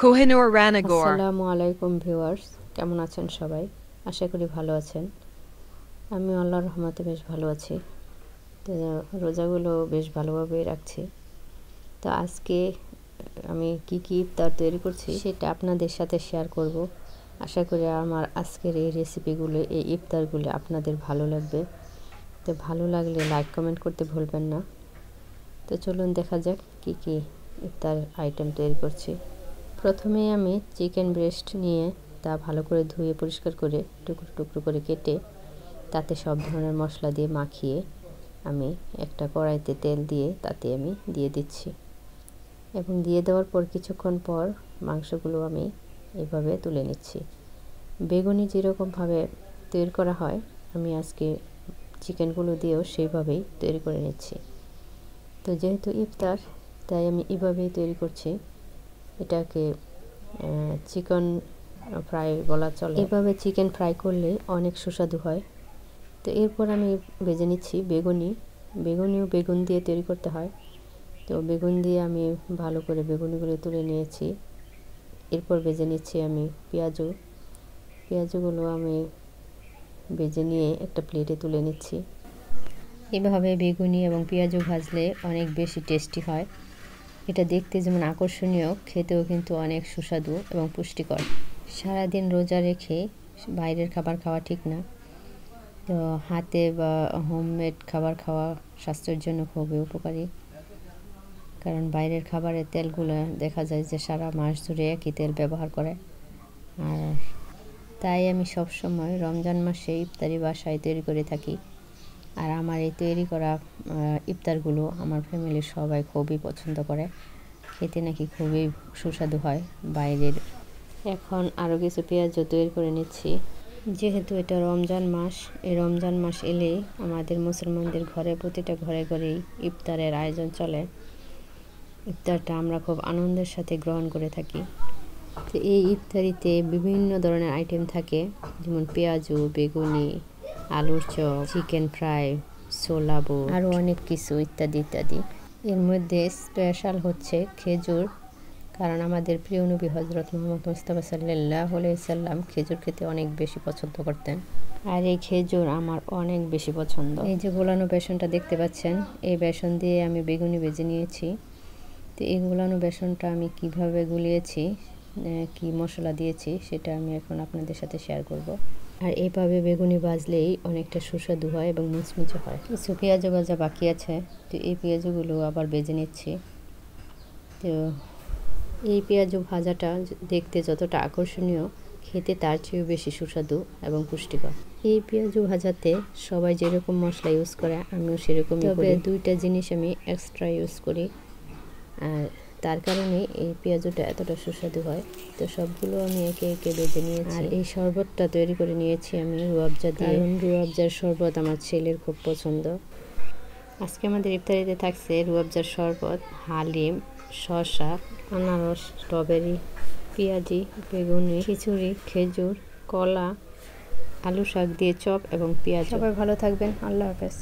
Kohinoor Ranagore. আসসালামু আলাইকুম viewers, কেমন আছেন সবাই? আশা করি ভালো আছেন। আমি আল্লাহর রহমতে বেশ ভালো আছি। তো রোজাগুলো বেশ ভালোভাবেই রাখছি। তো আজকে আমি কি ইফতার তৈরি করছি সেটা আপনাদের সাথে শেয়ার করব। আশা করি আমার আজকের এই রেসিপিগুলো, এই ইফতারগুলো আপনাদের ভালো লাগবে। তো ভালো লাগলে লাইক কমেন্ট করতে ভুলবেন না। তো চলুন দেখা যাক কি ইফতার আইটেম তৈরি করছি। প্রথমে আমি চিকেন ব্রেস্ট নিয়ে তা ভালো করে ধুয়ে পরিষ্কার করে টুকরো টুকরো করে কেটে তাতে সব ধরনের মশলা দিয়ে মাখিয়ে আমি একটা কড়াইতে তেল দিয়ে তাতে আমি দিয়ে দিচ্ছি এবং দিয়ে দেওয়ার পর কিছুক্ষণ পর মাংসগুলো আমি এভাবে তুলে নিচ্ছি। বেগুনি যেরকমভাবে তৈরি করা হয় আমি আজকে চিকেনগুলো দিয়েও সেইভাবেই তৈরি করে নিচ্ছি। তো যেহেতু ইফতার তাই আমি এভাবেই তৈরি করছি। এটাকে চিকেন ফ্রাই বলা চলে। এভাবে চিকেন ফ্রাই করলে অনেক সুস্বাদু হয়। তো এরপর আমি ভেজে নিচ্ছি বেগুনিও বেগুন দিয়ে তৈরি করতে হয়। তো বেগুন দিয়ে আমি ভালো করে বেগুনিগুলো তুলে নিয়েছি। এরপর ভেজে নিচ্ছি আমি পেঁয়াজগুলো আমি ভেজে নিয়ে একটা প্লেটে তুলে নিচ্ছি। এভাবে বেগুনি এবং পেঁয়াজু ভাজলে অনেক বেশি টেস্টি হয়। এটা দেখতে যেমন আকর্ষণীয়, খেতেও কিন্তু অনেক সুস্বাদু এবং পুষ্টিকর। সারাদিন রোজা রেখে বাইরের খাবার খাওয়া ঠিক না। তো হাতে বা হোমমেড খাবার খাওয়া স্বাস্থ্যের জন্য খুবই উপকারী, কারণ বাইরের খাবারের তেলগুলো দেখা যায় যে সারা মাস ধরে একই তেল ব্যবহার করে। আর তাই আমি সবসময় রমজান মাসে ইফতারি বাসায় তৈরি করে থাকি। আর আমার এই তৈরি করা ইফতারগুলো আমার ফ্যামিলির সবাই খুবই পছন্দ করে। খেতে নাকি খুবই সুস্বাদু হয় বাইরের। এখন আরও কিছু পেঁয়াজও তৈরি করে নিচ্ছি। যেহেতু এটা রমজান মাস, এই রমজান মাস এলেই আমাদের মুসলমানদের ঘরে প্রতিটা ঘরে ঘরেই ইফতারের আয়োজন চলে। ইফতারটা আমরা খুব আনন্দের সাথে গ্রহণ করে থাকি। তো এই ইফতারিতে বিভিন্ন ধরনের আইটেম থাকে, যেমন পেঁয়াজু, বেগুনি, আলুর চপ, চিকেন ফ্রাই, ছোলা বুট, আরও অনেক কিছু ইত্যাদি ইত্যাদি। এর মধ্যে স্পেশাল হচ্ছে খেজুর, কারণ আমাদের প্রিয় নবী হজরত মুহাম্মদ মুস্তাফা সাল্লাল্লাহু আলাইহি সাল্লাম খেজুর খেতে অনেক বেশি পছন্দ করতেন। আর এই খেজুর আমার অনেক বেশি পছন্দ। এই যে গোলানো বেসনটা দেখতে পাচ্ছেন, এই বেসন দিয়ে আমি বেগুনি ভেজে নিয়েছি। তো এই গোলানো বেসনটা আমি কিভাবে গুলিয়েছি, কি মশলা দিয়েছি সেটা আমি এখন আপনাদের সাথে শেয়ার করব। আর এইভাবে বেগুনি ভাজলেই অনেকটা সুস্বাদু হয় এবং মুচমুচে হয়। কিছু পেঁয়াজু ভাজা বাকি আছে, তো এই পেঁয়াজুগুলো আবার ভেজে নিচ্ছি। তো এই পেঁয়াজু ভাজাটা দেখতে যতটা আকর্ষণীয়, খেতে তার চেয়েও বেশি সুস্বাদু এবং পুষ্টিকর। এই পেঁয়াজু ভাজাতে সবাই যেরকম মশলা ইউজ করে আমিও সেরকমই করি। তবে দুইটা জিনিস আমি এক্সট্রা ইউজ করি, আর তার কারণে এই পেঁয়াজুটা এতটা সুস্বাদু হয়। তো সবগুলো আমি একে একে ভেজে নিয়েছি। আর এই শরবতটা তৈরি করে নিয়েছি আমি রুয়াবজা দিয়ে। রুয়াবজার শরবত আমার ছেলের খুব পছন্দ। আজকে আমাদের ইফতারিতে থাকছে রুয়াবজার শরবত, হালিম, শসা, আনারস, স্ট্রবেরি, পেঁয়াজি, বেগুনি, খিচুড়ি, খেজুর, কলা, আলু শাক দিয়ে চপ এবং পেঁয়াজ। সবাই ভালো থাকবেন। আল্লাহ হাফেজ।